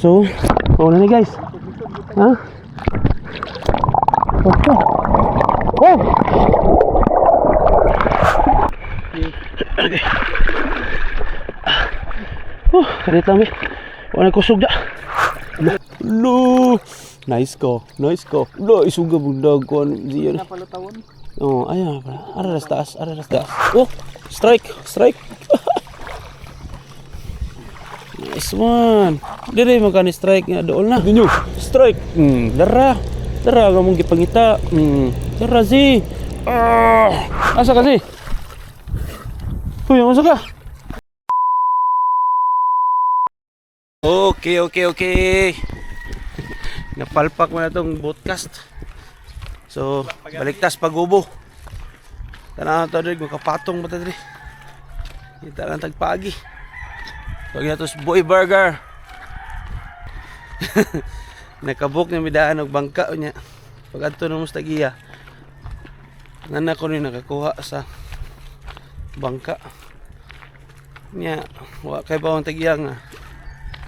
So, na ni guys. Ha? Okay. Oh! Okay. Kalit lang eh. Wala kusog da. Lo! Nice ko. Lo, isuga bundag ko. Diyan. Napalutawon. Oh, ayan pala. Araras taas. Oh, strike. Nice one. Dire magkani strike nga dool na. Ginyo. Strike. Dara nga mong gipangita. Dara si. Asa ka si? Uy, asa ka? Okay. Napalpak mo na itong podcast. So, baliktas pagubo. Tanaw ito rin, makapatong ba ito rin? Kita lang tagpagi. Pag natos boy burger. Nakabuk niya midaan og bangka niya. Pag adto nung mustagiya. Nana ko ni nakakuha sa bangka. Nya, wa kay bawang tagiya nga.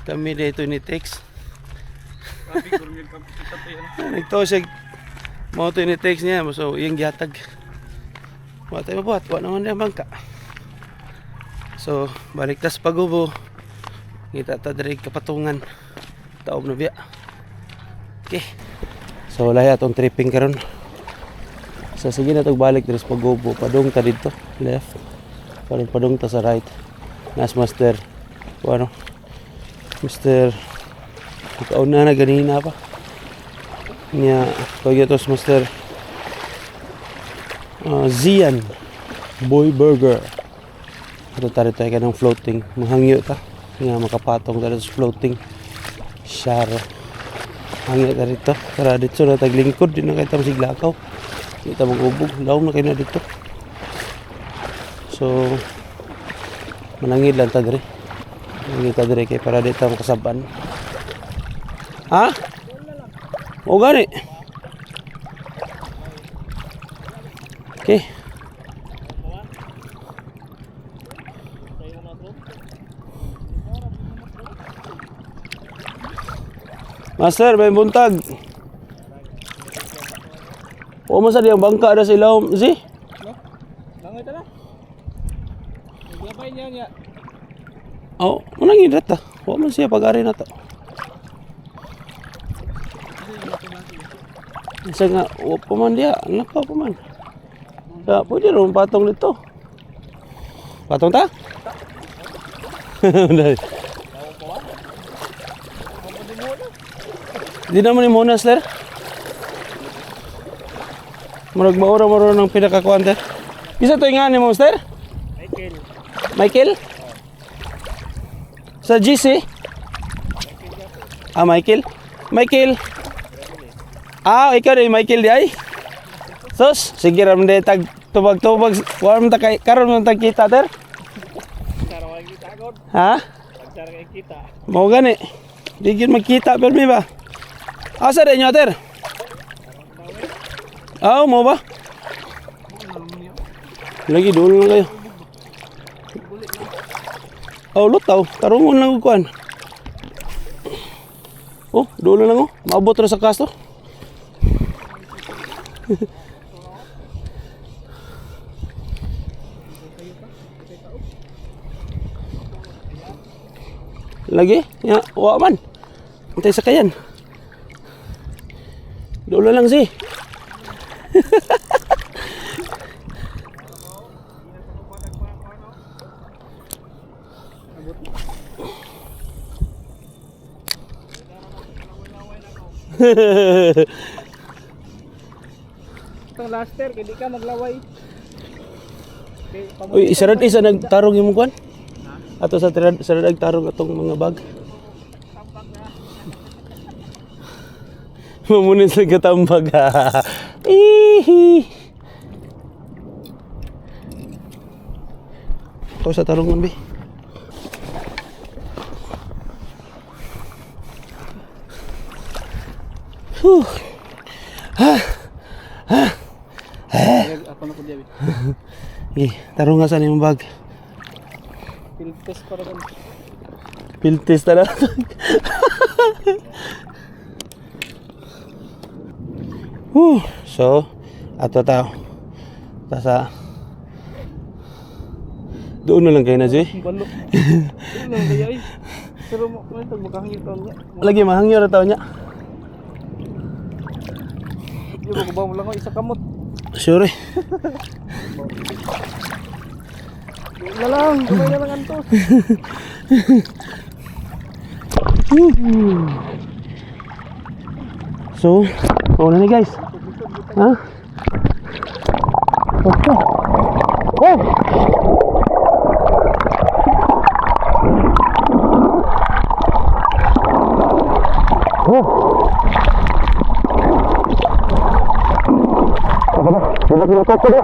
Kami dito ni Tex. Nagto siya mo to ni Tex niya, so iyang gihatag. Wa tayo mabuhat, wa naman niya bangka. So, baliktas pagubo. Kita ta diri kapatungan. Taob na biya. Okay. So, lahi atong tripping karon. So, sige na itong balik diri sa pagubo. Padung ta dito, left. Padung ta sa right. Nas master. Ano? Mr. Ikauna na ganina pa. Nya, pagyatos Mr. Zian Boy Burger. Ito tayo ka ng floating. Mahangyo ta. Nga makapatong tayo sa floating. Share. Hangyo ta rito. Tara dito na taglingkod. Di na kayo tayo siglakaw. Di tayo mag-ubog. Daong na kayo na dito. So, manangid lang ta diri. Kita dire kay para dito makasaban. Ha? O gani. Okay. Master, may buntag. O masa diyang bangka ada sa ilawom. Si? Langoy ta na. Naglabay niya. Oh, manang idat ta. Wa man siya pag-ari na to. Isa nga, wa pa man diya. Nakaw pa man. Kaya, pwede rin patong dito. Patong ta? Di naman yung muna, sir. Marag maura ng pinakakuan, sir. Isa to yung nga ni mo, sir? Michael? Sa GC? Michael? Ikaw rin Michael di ay? Sos, sige ram de tag tubag-tubag. Waram ta kay karon man tag kita ter. Ha? Mau gani. Di gyud magkita permi ba? Asa de nyo ter? Mau ba? Lagi dulu lang kayo. Lutaw, tarungon lang kuan. Dulo lang maabot ra sa kasto. Lagi? Ya, wa man. Antay sa kayan. Dulo lang si. Itong laster, hindi ka maglaway. Uy, isa nagtarong yung kuan? Ato sa nagtarong atong mga bag. Mamunin sa katambag. Ihi. Ito sa tarungan, be. Ako na ko diyan. Tarong nga saan yung bag. Piltes para kan. Piltes talaga. So, ato tao. Tasa doon na lang kayo na, Joy. Balo. Ano lang kaya eh. Pero mo ito magkahangin taon niya. Lagi mahangyo na tao niya. Di ba ko ba mo lang ako isa kamot. Sure. Wala lang, kamay na lang antos. So, na ni guys. Ha? Okay. Oh! Oh! Apa dah? Kita kena kacau dia.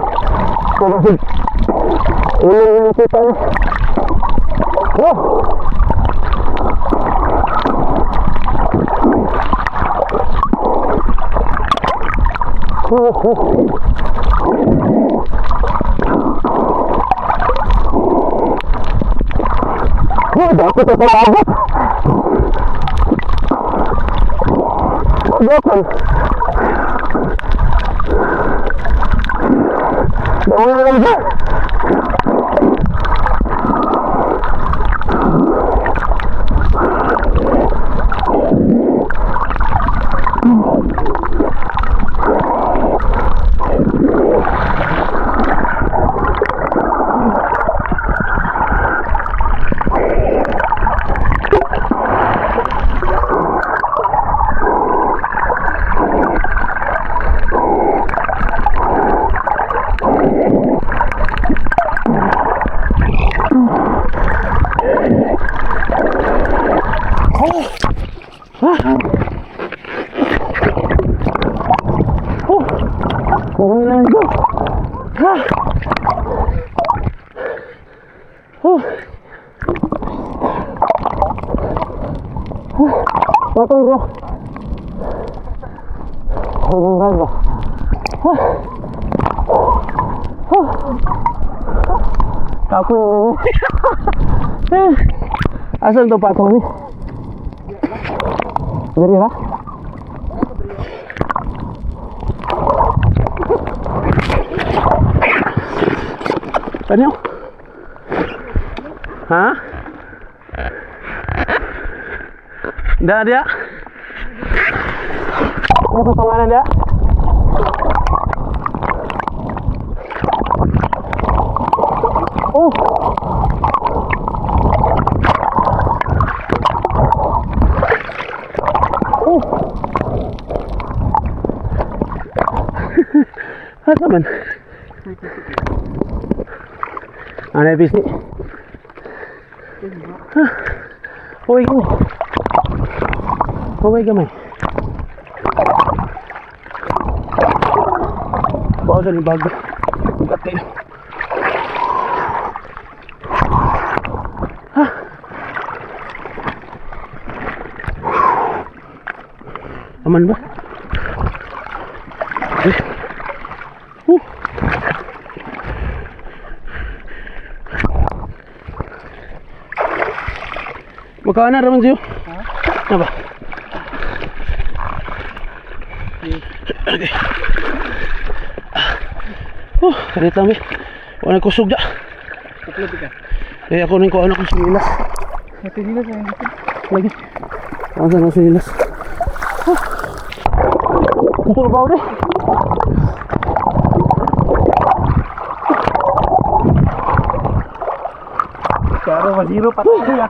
Kau masih ini kita. Oh! Dapat terlambat. Dapat. Jangan lagi. Potong bro. Potong bro. Aku asal tuh patung nih. Beri lah. Tanya. Hah? Dah dia. Ini potongan dia. Oh. Oh. Apa man? Ana bisni. Oi gamay. Oi gamay. Bawa dari bago. Bukat kayo. Aman ba? Magkano na naman siyo? Ha? Ano ba? Okay. Kalit lang eh. Wala nang kusog dyan. Kuklop ka. Eh ako nang kuha na kong sinilas. Sinilas na yun. Lagi. Ang saan ang sinilas. Ito na ba ulit? Karo masiro patay ya.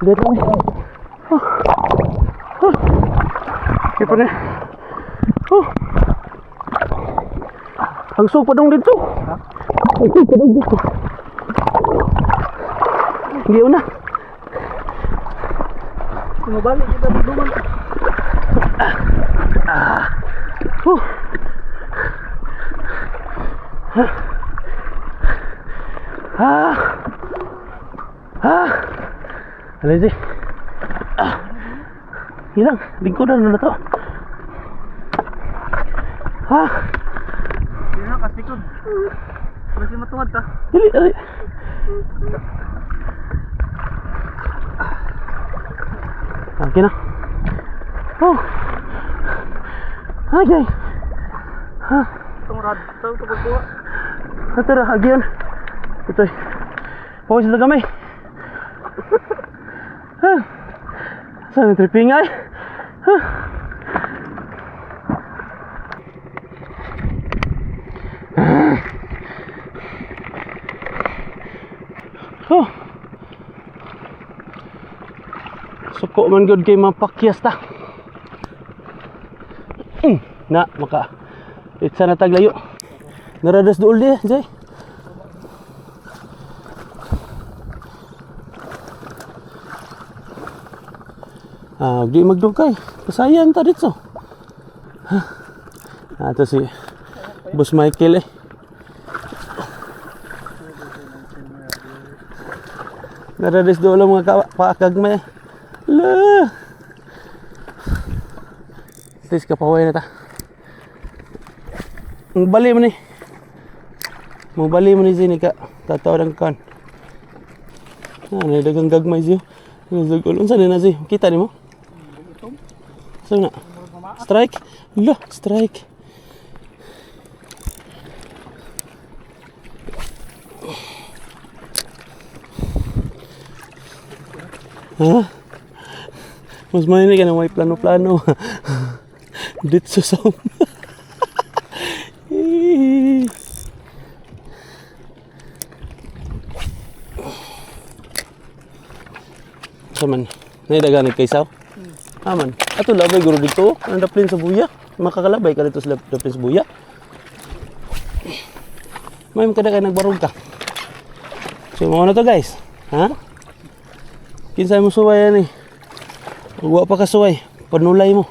Lihat lang eh. Kaya pa na. Ang sopa dong dito. Ang sopa dong dito. Hindi na. Sumabalik kita berdua. Alay hilang, lingkuran na to. Sino kastikod? Masih matuwad ta. Dili, dili. Okay na. Oh. Okay. Ha. Itong rad. Itong pagkuha. Ito na, agyan. Ito eh. Pawis na kami. Ha. Saan yung tripping ay? Ha. Oh. Suko man good kay mapakyas ta. Na, maka. Itsa na taglayo. Naradas dool di, Jay. Di magdugay. Pasayan ta dito. Ito si Boss Michael eh. Naradas dool ang mga paakagmay. La. At least kapaway na ta. Mubali mo ni. Mubali mo ni Zini ka. Tatawag ang kan. Dagang gagmay siya. Unsa na siya? Kita ni mo? Saan na? Strike? La, strike. Ha? Mas mahinig ka na may plano-plano. Dito sa som. Saman, naidaganag kay Saw? Aman. Ato labay guro dito. Ang daplin sa buya. Makakalabay ka dito sa daplin sa buya. May kada ka nagbarog ka. So, mga na to guys. Ha? Kinsay mo suway yan eh. Huwag pa ka suway. Panulay mo.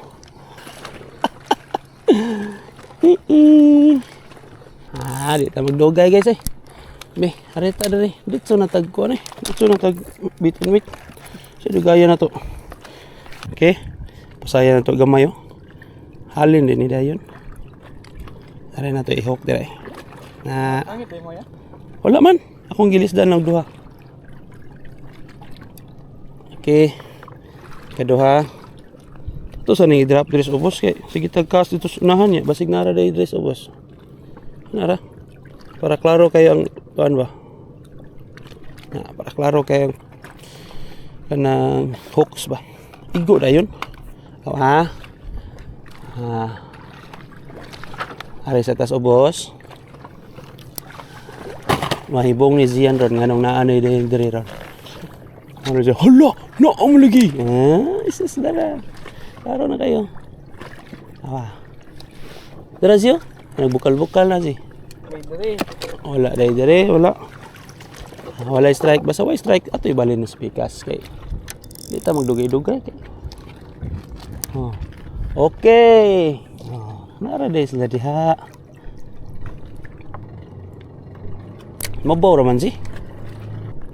Di ta magdogay guys eh. Be, harita dari. Dito na tagko na eh. Dito na tag bit and wait. So, dugaya na to. Okay. Pasaya na to gamay oh. Halin din ni dayon. Ari na to ihok dire. Na Angit mo ya? wala man. Akong gilisdan ng duha. Okay. Kaduha. Ito sa nang i-drop dress ubos kay sige tagkas dito sa unahan niya basig nara day dress ubos. Nara. Para klaro kay ang kuan ba. Para klaro kay ang kanang hooks ba. Igo dayon. Ha. Ari sa tas ubos. Mahibong ni Zian ron nganong naanoy diri ron. Ano siya? Hala! Naam lagi! Isis dara. Klaro na kayo. Awa. Dara siyo? Nagbukal-bukal na si. Dere. Wala dere. Wala. Wala strike. Basta wala strike. Ato ibalin na speakers kay. Di ta magdugay-dugay kay. Oh. Okay. Oh. Nara day sila diha. Mabaw raman si.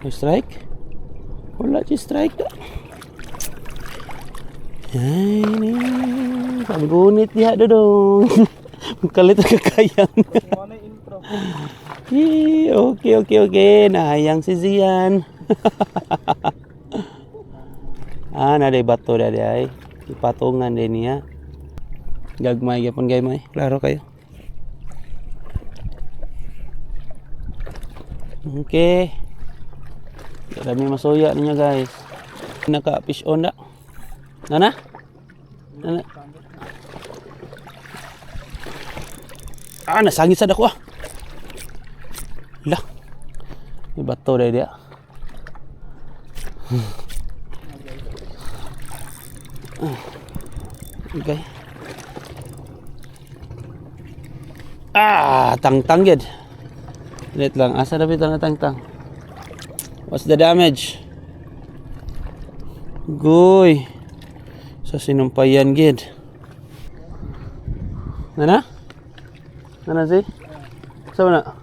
May strike? Wala si strike ta. Ay, panggunit diha dodong. Kalit ang kakayang. Ano yung intro? Okay. Nahayang si Zian. Naday bato dadi ay. Ipatungan din niya. Gagmay gyapon gaymay. Klaro kayo. Okay. Dami masuya ninyo guys. Naka fish on na. Nana? Nasangit sa dako ah. Lah. May bato dahil dia. Okay. Tang-tang yun. Wait lang. Asa na bitaw na tang-tang? What's the damage? Goy. Sa sinumpayan gid. Nana? Nana si? Saan na?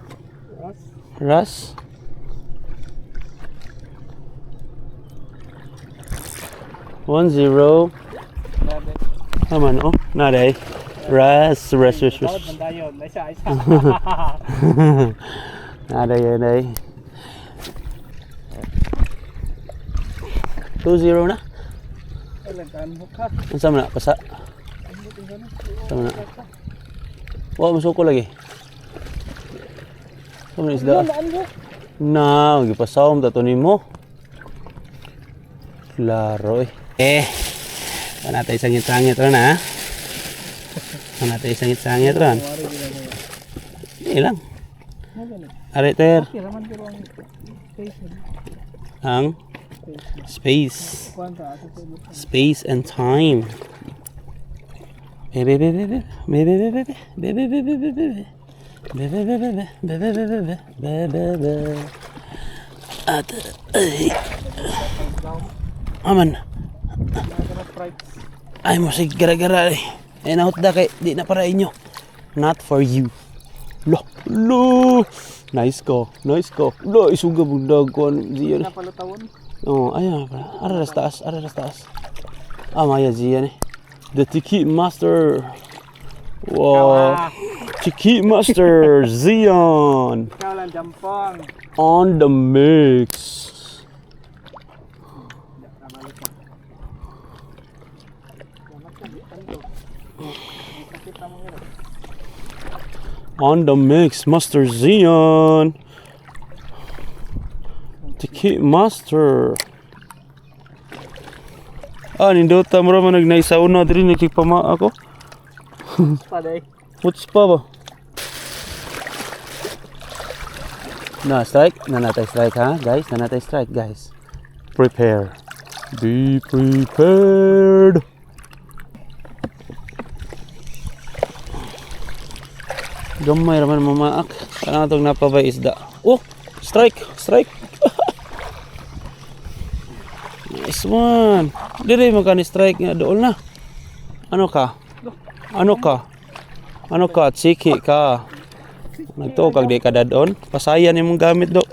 Ras? One zero. Naman oh. Naday. Rush. Tawad man dayon. Isa. Ada yan ay. 2-0 na. Talagaan mo ka. Ang sama na, pasa. Sama na. Wala, masuko lagi. Sama na isda. Na, magipasawam tato ni mo. Klaro eh. Wala tayo sangit-sangit ron ha. Wala tayo sangit-sangit ron. Hindi lang. Ariter. Ang space. Space and time. Bebe. At aman. Ay mo sig gara-gara eh. Nahot da kay di na para inyo. Not for you. Lo. Nice ko. Lo isuga bundag ko diyan. Napalutawan. Oh, ayan pala. Araras taas. Maya diyan eh. The Tiki Master. Wow. Tiki Master Zion. Ikaw lang jampong. On the mix. On the mix, Master Zion. Tiki Master. Nindota mo raman nagnaisauna diri nagkipama ako. Paday. What's pa ba? Strike? Nanatay strike ha, guys? Nanatay strike, guys. Prepare. Be prepared. Gamay raman mamaak. Kailangan itong napabay isda. Oh! Strike! Nice one! Diri magkani-strike nga doon na. Ano ka? Tsiki ka. Nagtuo kag di ka dadon. Pasayan imong gamit do.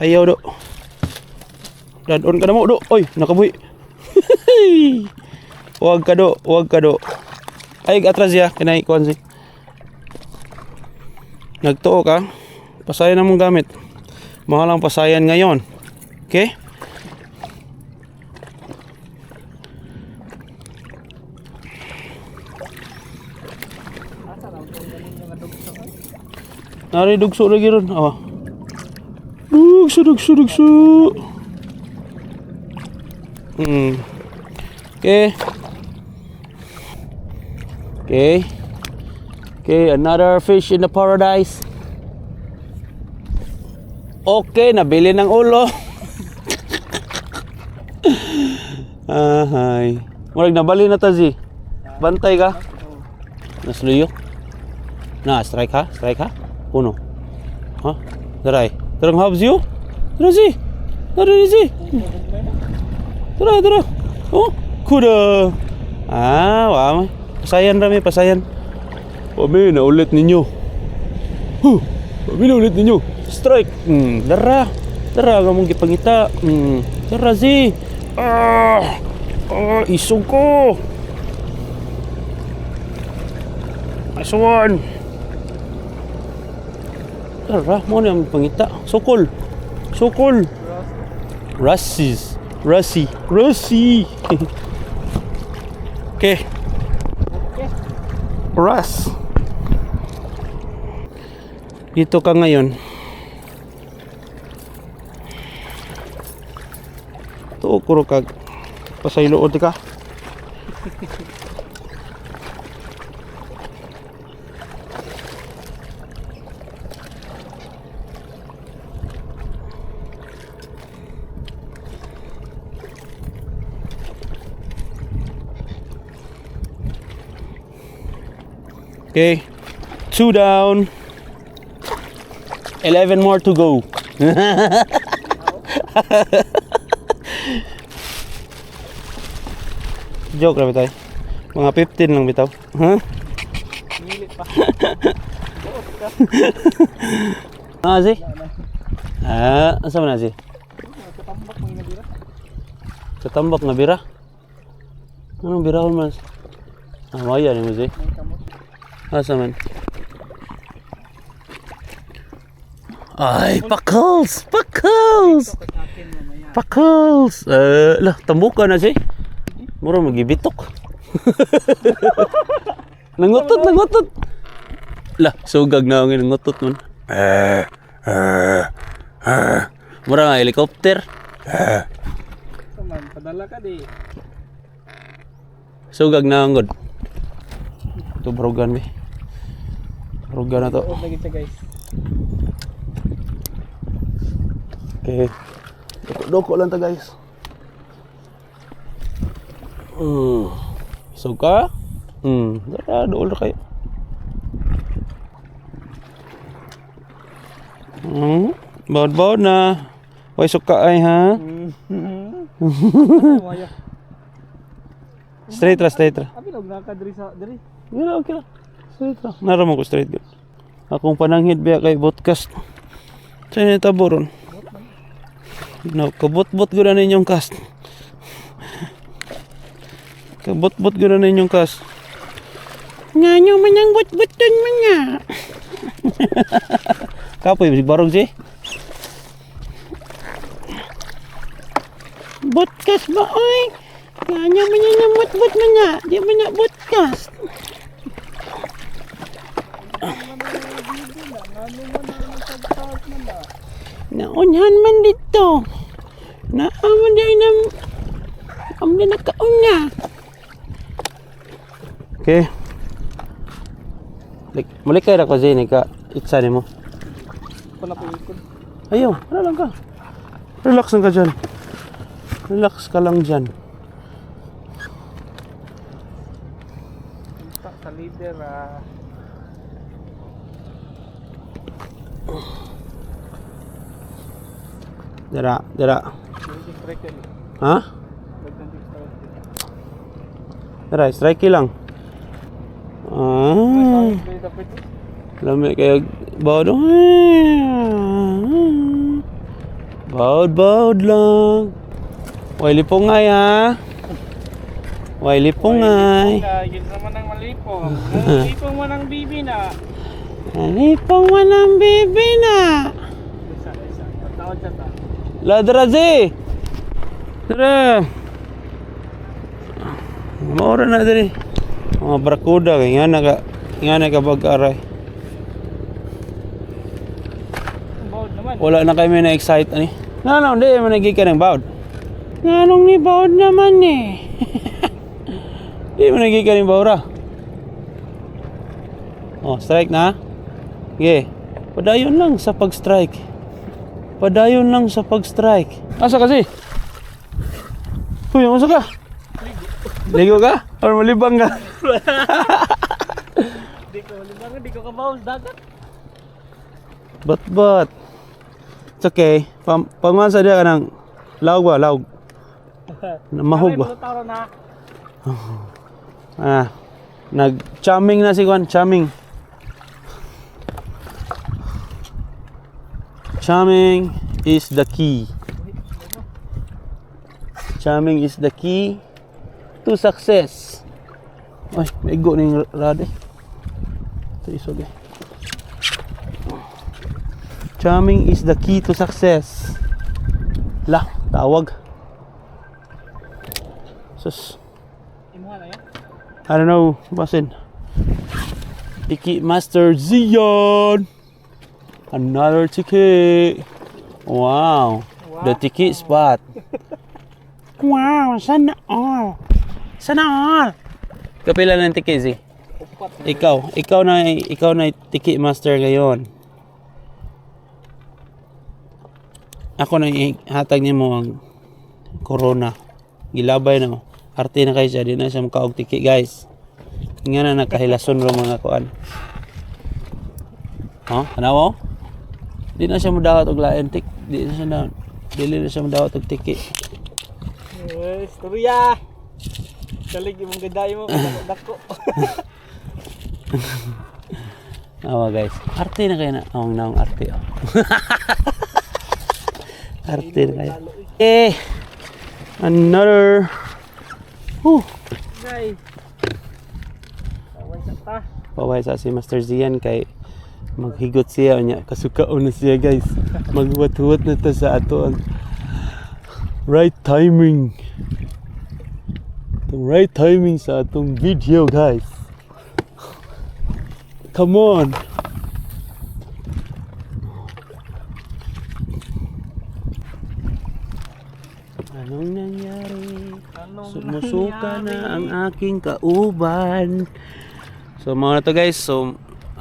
Ayaw do. Dadon ka na mo do. Oy, nakabuhi. Huwag ka do. Ay, atras ya. Kinay kuhan si. Nagtuo ka. Pasayan imong gamit. Mahal ang pasayan ngayon. Okay? Nari dugso lagi ron. Dugso. Okay, another fish in the paradise. Okay, nabili ng ulo. Ahay. Murag nabali na ta, Zi. Bantay ka. Nasluyo. Strike ha. Uno. Ha? Daray. Terang habs you? Tara, Zi. Tara. Oh, kuda. Wow. Pasayan. Pami, naulit ninyo. Strike. Dara ka mong gipangita. Dara, Zi. Isog ko. Nice one. Dara, mo na ang pangita. Sukol. Rusty. Okay. Russ. Dito ka ngayon. Tuo kuro kag pasaylood ka. Okay, 2 down, 11 more to go. Joke lang bitaw. Mga 15 lang bitaw. Huh? Milit pa. Zi? Asa man na, Zi? Katambak na bira. Anong birahon man? Maya ni mo si. May kamot. Asa man? Ay, pakals! Pakals! Patakin mamaya. Pakals! Lah, tambuka na siya. Mura magibitok. Nangutot! Lah, sugag na ang nangutot man. Mura nga helicopter. Saman, padala ka di. Sugag na ang god. Ito barugan, be. Barugan na to. Huwag lagi siya guys. Okay. Doko lang ta guys. Suka? Dara dool ra kayo. Baud-baud na. Way suka ay ha. Mamaya. Straight ra. Abi log nakadiri sa diri. Wala okay lang. Straight ra. Naramo ko straight good. Akong pananghid biya kay podcast. Sa ni taboron. No, kabot-bot ko na ninyong cast. Kabot-bot ko na ninyong cast. Nga nyo man ang bot-boton man nga. Kapoy, barog si? Botcast ba, oy? Nga nyo man ang bot-bot man nga. Di man nga botcast. Naunhan man dito. Naaman dahil na amli nakauna. Okay. Malikay ra ko Zini ka itsa ni mo. Wala po ikot. Ayaw, wala lang ka. Relax lang ka dyan. Relax ka lang dyan. Sa leader Dara. striker. Ha? Dara, strike lang. Lami kayo baud. Baud lang. Way lipongay ha. Way lipongay. Yun naman ang malipong. Malipong mo ng bibi na. Lipong man ang bibi na. Isa. Tawad siya ta. Ladra zi. Dara. Maura na diri. Mga barakuda kay nga na ka bag-aray. Baud naman. Wala na kami na excite ani. Nanong di man nagika ng baud. Nanong ni baud naman eh. Di man nagika ng baura. Oh, strike na. Okay. Padayon lang sa pag-strike. Asa kasi? Uy, asa ka? Ligo ka? Or malibang ka? Di ko kabawas dagat. But. It's okay. Pangmansa dia ka ng laog. Mahog ba? Taro na. Nag-chumming na si Juan. Chumming is the key. Chumming is the key to success. Ay, may go na yung rad eh. Ito isog eh. Chumming is the key to success. Lah, tawag. Sus. Imuha na yan? I don't know, basin. Tiki Master Zion. Another tiki. Wow. The tiki spot. Wow, sana all. Kapila ng tiki Z? Ikaw na tiki master ngayon. Ako na hatag niya mo ang corona. Gilabay na mo. Arte na kayo siya. Di na siya makaog tiki guys. Nga na nakahilason ro mga kuan. Ano mo? Di na siya madawat og lain tik. Dili na siya madawat og tiki. Istorya. Kalig yung gaday mo. Dako. Awa guys. Arte na kayo na. Awang naong arte. Arte na kayo. Another. Guys. Paway sa si Master Zian kay maghigot siya nya kasukaon na siya guys. Maghuwat-huwat na ta sa ato ang right timing. The right timing sa atong video guys. Come on. Anong nangyari? Sumusuka na ang aking kauban. So mga na to guys. So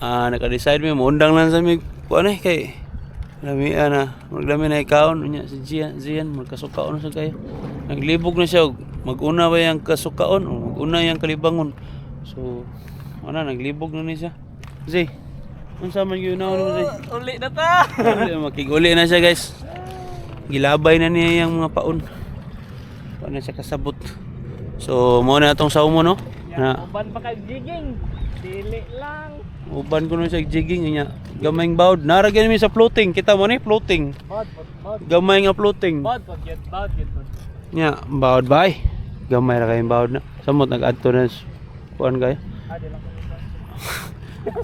naka-decide mo undang lang sa mig kuan kay lami na magdami na ikaon unya si Zian magkasukaon sa kayo. Naglibog na siya mag-una ba yang kasukaon o mag-una yang kalibangon. So naglibog na ni siya. Zay. Unsa man gyud na Zay? Uli na ta. Makiguli na siya guys. Gilabay na niya yung mga paon. Paano siya kasabot. So mo na atong saumo no. Na Uban pa kay jigging. Dili lang. uban ko na siya jigging niya. Gamay ng bawd. Naragyan mi sa floating. Kita mo ni floating. Bad. Gamay nga floating. Bad. Nya bawd bay. Gamay ra kayong bawd na. Samot nag-adto na kuan kay. Adi lang.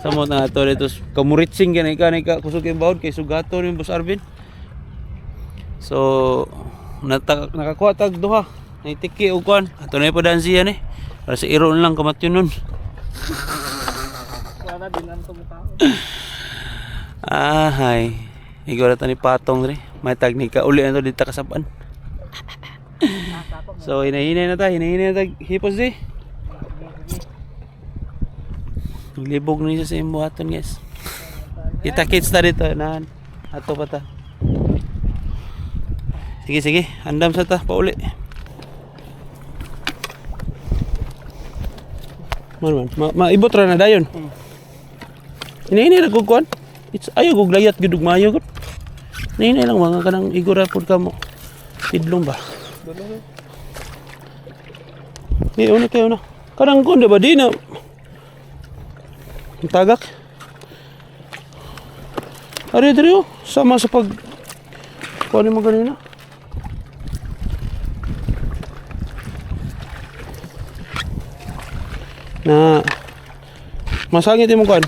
Samot na ato dito kamuritsing kanay ka kusog yung bawd kay sugato ni Boss Arvin. So nakakuha tag duha. Naitiki og kuan. Ato na pa dansiya ni. Para sa iron lang kamatyon nun. Wala din ang tumutaw. Hay. Igora ta ni patong dre. May tag ni ka uli na to dito kasaban. So hinahinay na ta hipos di. Libog na siya sa imbuhaton guys. Kita kits ta dito na ato pa ta. Sige, andam sa ta pauli. Man, maibot ra na dayon. Hinahinay ra gud kuan. It's ayo gug layat gud ug maayo gud. Hinahinay lang mga kanang igora pud kamo. Tidlong ba? Una kayo na. Kanang kun ba di na. Tagak. Ari oh. Sama sa pag kuan mo ganina. Na masangit mo kuan.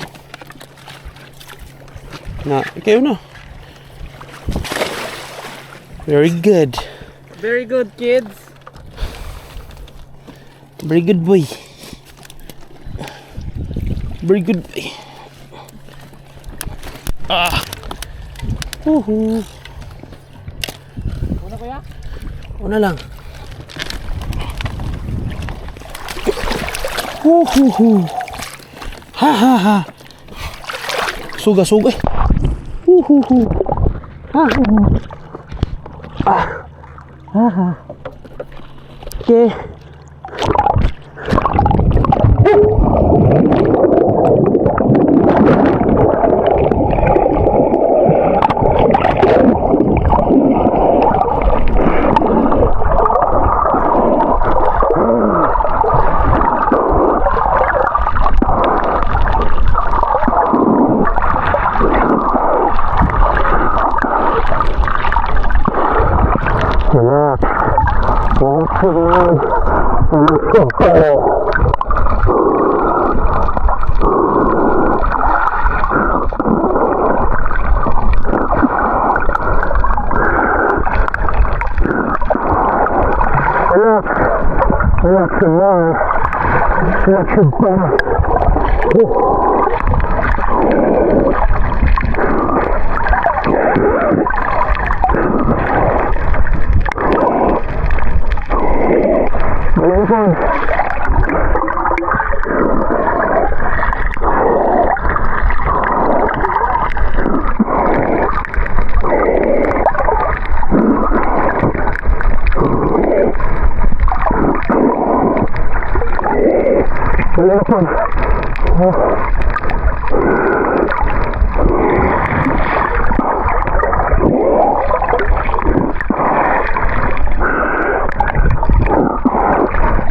Na kayo na. Very good. Very good, kids. Very good boy. Very good boy. Una kuya? Una lang. Ha. Suga. Ha. Okay.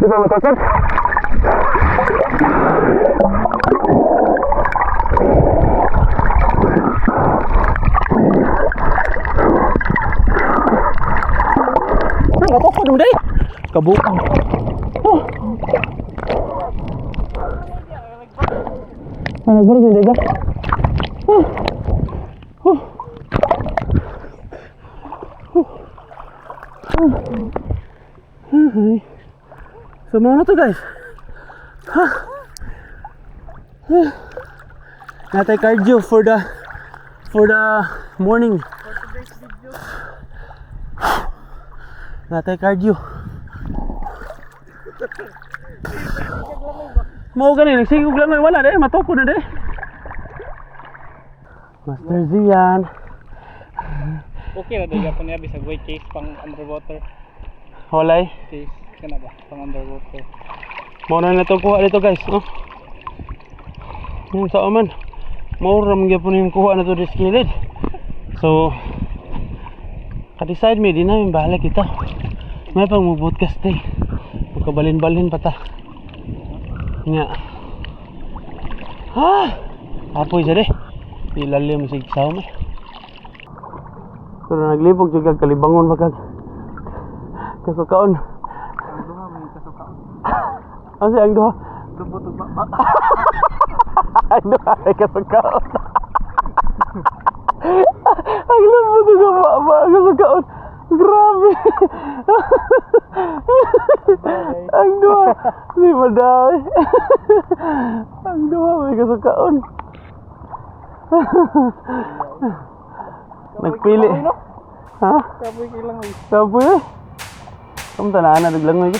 Diba matakot? Matakot mo dahil? Kabukang. Nagburog yung dagat. So mga na to guys. Natay cardio for the morning. Natay cardio. Mau ka na, nagsigog lang wala deh, matopo na deh. Master Zian. Okay na daw yapon niya bisag way case pang underwater. Walay. Case kana ba pang underwater. Mau na to kuha dito guys, no? Yung sa man. Mau ram gyapon yung kuha na to di skilled. So ka-decide me di namin bahala kita. May pang mo-podcast eh. Magkabalin-balin pa ta. Nga. Ha! Apoy siya deh. Ilalim si Iksaw mo. Pero naglibog juga kalibangon bakag. Kasukaon. Ang duha may kasukaon. Ano ang duha? Lubot ug baba. Ang duha ay kasukaon. Ang lubot ug baba ang kasukaon. Grabe. Ang duha. Di maday. Ang duha may kasukaon. Nagpili. Ha? Sabi kailang Sabi eh. Kamu tanaan na naglangoy.